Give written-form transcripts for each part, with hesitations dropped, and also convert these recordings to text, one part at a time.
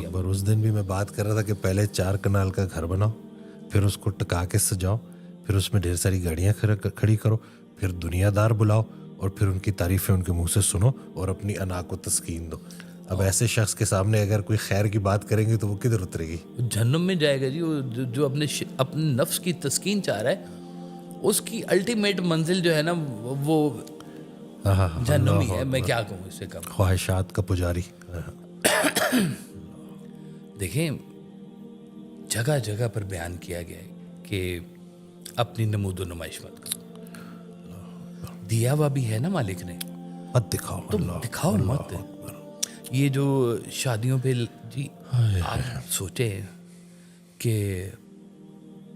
اکبر. اس دن بھی میں بات کر رہا تھا کہ پہلے 4 کنال کا گھر بناؤ, پھر اس کو ٹکا کے سجاؤ, پھر اس میں ڈھیر ساری گاڑیاں کھڑی کرو, پھر دنیا دار بلاؤ اور پھر ان کی تعریفیں ان کے منہ سے سنو اور اپنی انا کو تسکین دو. اب ایسے شخص کے سامنے اگر کوئی خیر کی بات کریں گے تو وہ کدھر اترے گی؟ جہنم میں جائے گا جی. جو اپنے نفس کی تسکین چاہ رہا ہے اس کی الٹیمیٹ منزل جو ہے نا وہ جہنم ہی ہے. میں کیا کہوں اس سے کم. خواہشات کا پجاری. دیکھیں جگہ جگہ پر بیان کیا گیا ہے کہ اپنی نمود و نمائش مت کرو. دیا ہوا بھی ہے نا مالک نے, مت دکھاؤ. تم دکھاؤ مت. یہ جو شادیوں پہ جی آپ سوچے کہ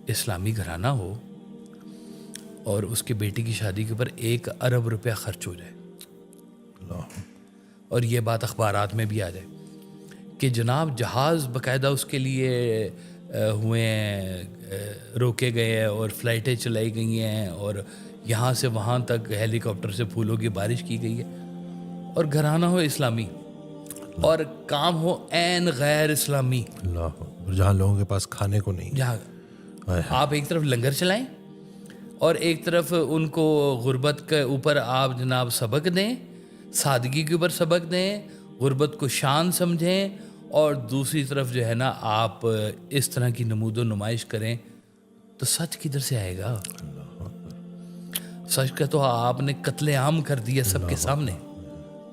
اسلامی گھرانہ ہو اور اس کے بیٹی کی شادی کے اوپر 1 ارب روپیہ خرچ ہو جائے اور یہ بات اخبارات میں بھی آ جائے کہ جناب جہاز باقاعدہ اس کے لیے ہوئے ہیں, روکے گئے ہیں اور فلائٹیں چلائی گئی ہیں اور یہاں سے وہاں تک ہیلی کاپٹر سے پھولوں کی بارش کی گئی ہے, اور گھرانہ ہو اسلامی اور کام ہو عین غیر اسلامی. اللہ, جہاں لوگوں کے پاس کھانے کو نہیں, جہاں آپ ایک طرف لنگر چلائیں اور ایک طرف ان کو غربت کے اوپر آپ جناب سبق دیں, سادگی کے اوپر سبق دیں, غربت کو شان سمجھیں, اور دوسری طرف جو ہے نا آپ اس طرح کی نمود و نمائش کریں, تو سچ کدھر سے آئے گا؟ سچ کا تو آپ نے قتل عام کر دیا سب کے سامنے.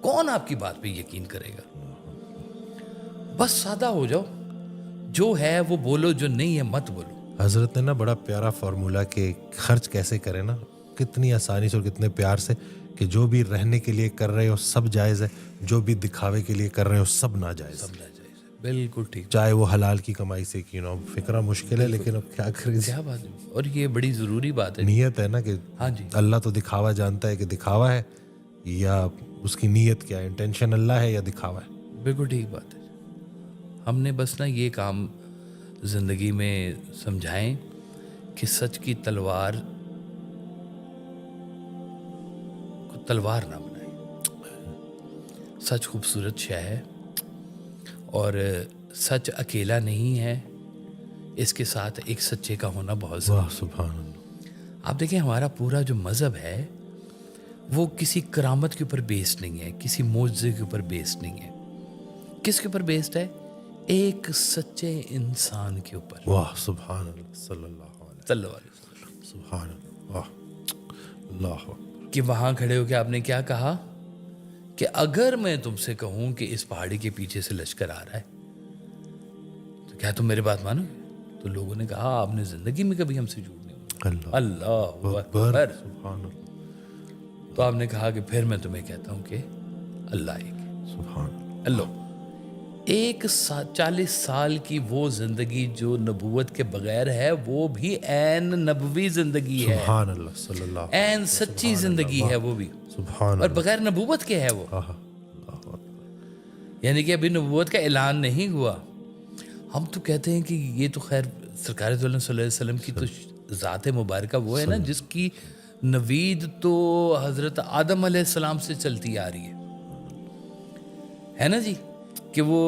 کون آپ کی بات پہ یقین کرے گا؟ بس سادہ ہو جاؤ, جو ہے وہ بولو, جو نہیں ہے مت بولو. حضرت نے نا بڑا پیارا فارمولا کہ خرچ کیسے کرے نا, کتنی آسانی سے اور کتنے پیار سے, کہ جو بھی رہنے کے لیے کر رہے ہو سب جائز ہے, جو بھی دکھاوے کے لیے کر رہے ہو سب ناجائز. بالکل ٹھیک. چاہے وہ حلال کی کمائی سے کیوں نہ ہو. فکرہ مشکل ہے لیکن اب کیا کریں, کیا بات ہے, اور یہ بڑی ضروری بات ہے. نیت ہے نا کہ ہاں جی, اللہ تو دکھاوا جانتا ہے کہ دکھاوا ہے یا اس کی نیت کیا ہے, انٹینشن اللہ ہے یا دکھاوا ہے. بالکل ٹھیک بات ہے. ہم نے بس نا یہ کام زندگی میں سمجھائیں کہ سچ کی تلوار کو تلوار نہ بنائیں. سچ خوبصورت شے ہے اور سچ اکیلا نہیں ہے, اس کے ساتھ ایک سچے کا ہونا بہت ضروری ہے. سبحان اللہ. آپ دیکھیں ہمارا پورا جو مذہب ہے وہ کسی کرامت کے اوپر بیسڈ نہیں ہے, کسی معجزے کے اوپر بیسڈ نہیں ہے. کس کے اوپر بیسڈ ہے؟ ایک سچے انسان کے اوپر. واہ سبحان اللہ, صلی اللہ علیہ وسلم. سبحان اللہ. واہ اللہ کہ وہاں کھڑے ہو کے آپ نے کیا کہا کہ اگر میں تم سے کہوں کہ اس پہاڑی کے پیچھے سے لشکر آ رہا ہے تو کیا تم میری بات مانو گے؟ تو لوگوں نے کہا آپ نے زندگی میں کبھی ہم سے جھوٹ نہیں بولا. اللہ اکبر. سبحان اللہ. تو آپ نے کہا کہ پھر میں تمہیں کہتا ہوں کہ اللہ ایک ہے. سبحان اللہ. 40 سال کی وہ زندگی جو نبوت کے بغیر ہے وہ بھی عین نبوی زندگی ہے. سبحان اللہ, صلی اللہ عین سچی زندگی ہے وہ بھی, سبحان اور بغیر نبوت کے ہے وہ. یعنی کہ ابھی نبوت کا اعلان نہیں ہوا. ہم تو کہتے ہیں کہ یہ تو خیر سرکار دو عالم صلی اللہ علیہ وسلم کی تو ذات مبارکہ وہ ہے نا جس کی نوید تو حضرت آدم علیہ السلام سے چلتی آ رہی ہے نا جی, کہ وہ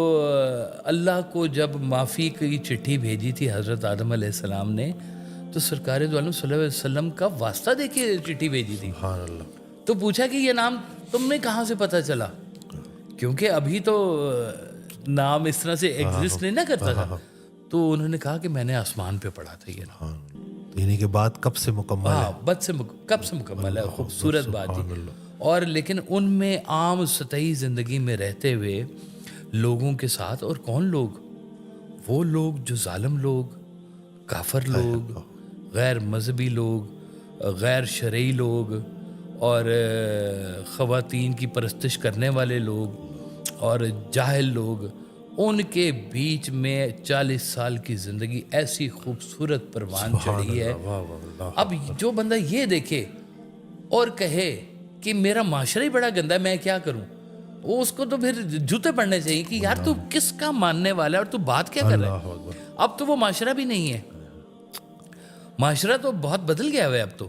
اللہ کو جب معافی کی چٹھی بھیجی تھی حضرت آدم علیہ السلام نے تو سرکار دو عالم صلی اللہ علیہ وسلم کا واسطہ دے کے چٹھی بھیجی تھی. سبحان اللہ. تو پوچھا کہ یہ نام تم نے کہاں سے پتہ چلا, کیونکہ ابھی تو نام اس طرح سے ایگزسٹ نہیں نہ کرتا تھا. تو انہوں نے کہا کہ میں نے آسمان پہ پڑھا تھا یہ نام. یعنی کہ بات کب سے مکمل ہے, کب سے مکمل ہے. خوبصورت بات جی. اور لیکن ان میں عام سطحی زندگی میں رہتے ہوئے لوگوں کے ساتھ, اور کون لوگ؟ وہ لوگ جو ظالم لوگ, کافر لوگ, غیر مذہبی لوگ, غیر شرعی لوگ, اور خواتین کی پرستش کرنے والے لوگ اور جاہل لوگ, ان کے بیچ میں 40 سال کی زندگی ایسی خوبصورت پروان چڑھی ہے. اب جو بندہ یہ دیکھے اور کہے کہ میرا معاشرہ ہی بڑا گندا ہے, میں کیا کروں, وہ اس کو تو پھر جوتے پڑنے چاہیے کہ یار تو کس کا ماننے والا ہے اور تو بات کیا کر رہا ہے. اب تو وہ معاشرہ بھی نہیں ہے, معاشرہ تو بہت بدل گیا ہے اب تو.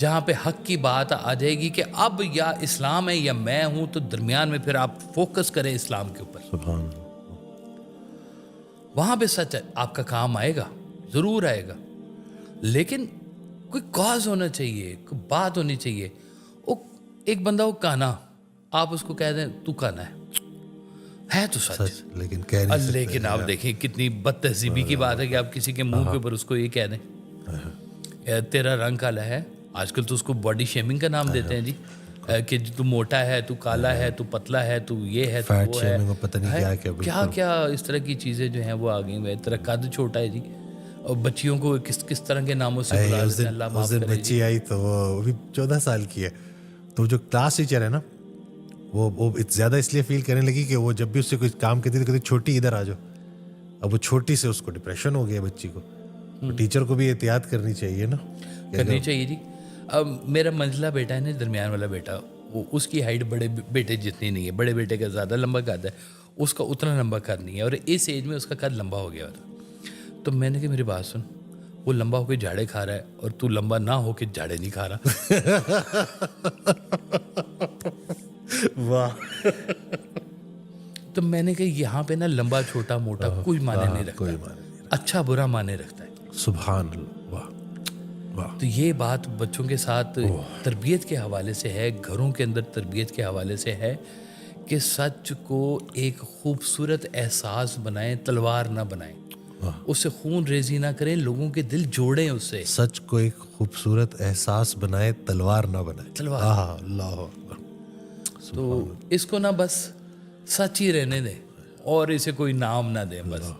جہاں پہ حق کی بات آ جائے گی کہ اب یا اسلام ہے یا میں ہوں، تو درمیان میں پھر آپ فوکس کریں اسلام کے اوپر. سبحان وہاں پہ سچ آپ کا کام آئے گا، ضرور آئے گا، لیکن کوئی کاز ہونا چاہیے، کوئی بات ہونی چاہیے. وہ ایک بندہ وہ کانا، آپ اس کو کہہ دیں تو کانا ہے تو سچ. سچ، لیکن کہہ نہیں سکتے. لیکن آپ دیکھیں کتنی بد تہذیبی کی بات ہے کہ آپ کسی کے منہ کے اوپر اس کو یہ کہہ دیں تیرا رنگ کالا ہے. آج کل تو اس کو باڈی شیمنگ کا نام دیتے ہیں جی، کہ تو موٹا ہے، تو کالا ہے، تو پتلا ہے، تو یہ ہے، تو فیٹ وہ ہے، شیمنگ، پتہ نہیں کیا کیا. کیا کیا اس طرح کی چیزیں جو ہیں وہ آ گئی ہیں. تیرا قد چھوٹا ہے جی، اور بچیوں کو کس طرح کے ناموں سے بلا دیتے ہیں. اللہ معاف اس دن کرے جی. بچی آئی تو وہ ابھی 14 سال کی ہے، تو جو کلاس ٹیچر ہے نا وہ زیادہ اس لیے فیل کرنے لگی کہ وہ جب بھی اس سے کوئی کام کرتی تو کہتی چھوٹی ادھر آ جاؤ. اب وہ چھوٹی سے اس کو ڈپریشن ہو گیا بچی کو. ٹیچر کو بھی احتیاط کرنی چاہیے نا، کرنی چاہیے جی. اب میرا منزلہ بیٹا ہے نا، درمیان والا بیٹا، وہ اس کی ہائٹ بڑے بیٹے جتنی نہیں ہے. بڑے بیٹے کا زیادہ لمبا قد ہے، اس کا اتنا لمبا قد نہیں ہے، اور اس ایج میں اس کا قد لمبا ہو گیا تھا. تو میں نے کہا میری بات سن، وہ لمبا ہو کے جھاڑے کھا رہا ہے اور تو لمبا نہ ہو کے جھاڑے نہیں کھا رہا. واہ. تو میں نے کہا یہاں پہ نا لمبا چھوٹا موٹا کوئی معنی نہیں رکھتا، کوئی معنی نہیں. اچھا برا معنی رکھتا ہے. سبحان اللہ. واہ واہ. تو یہ بات بچوں کے ساتھ تربیت کے حوالے سے ہے، گھروں کے اندر تربیت کے حوالے سے ہے کہ سچ کو ایک خوبصورت احساس بنائیں، تلوار نہ بنائیں، اس سے خون ریزی نہ کریں، لوگوں کے دل جوڑیں اس سے. سچ کو ایک خوبصورت احساس بنائے، تلوار نہ بنائے. تلوار. اللہ اکبر. تو اس کو نہ بس سچ ہی رہنے دیں اور اسے کوئی نام نہ دیں، بس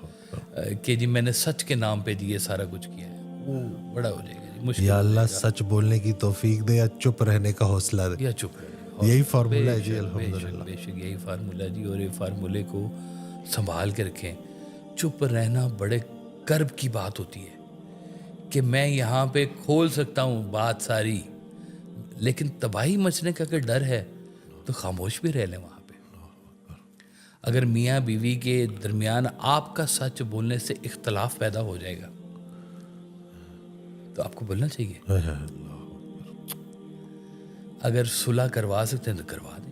کہ جی میں نے سچ کے نام پہ جی یہ سارا کچھ کیا ہے. وہ بڑا ہو جائے گا جی، مشکل. یا اللہ سچ بولنے کی توفیق دے یا چپ رہنے کا حوصلہ دے. یا چپ رہے. یہی فارمولہ ہے جی. الحمدللہ. بے شک یہی فارمولہ جی، اور یہ فارمولے کو سنبھال کے رکھیں. چپ رہنا بڑے کرب کی بات ہوتی ہے کہ میں یہاں پہ کھول سکتا ہوں بات ساری، لیکن تباہی مچنے کا اگر ڈر ہے تو خاموش بھی رہ لیں وہاں پہ. اگر میاں بیوی کے درمیان آپ کا سچ بولنے سے اختلاف پیدا ہو جائے گا تو آپ کو بولنا چاہیے. اگر صلح کروا سکتے ہیں تو کروا دیں.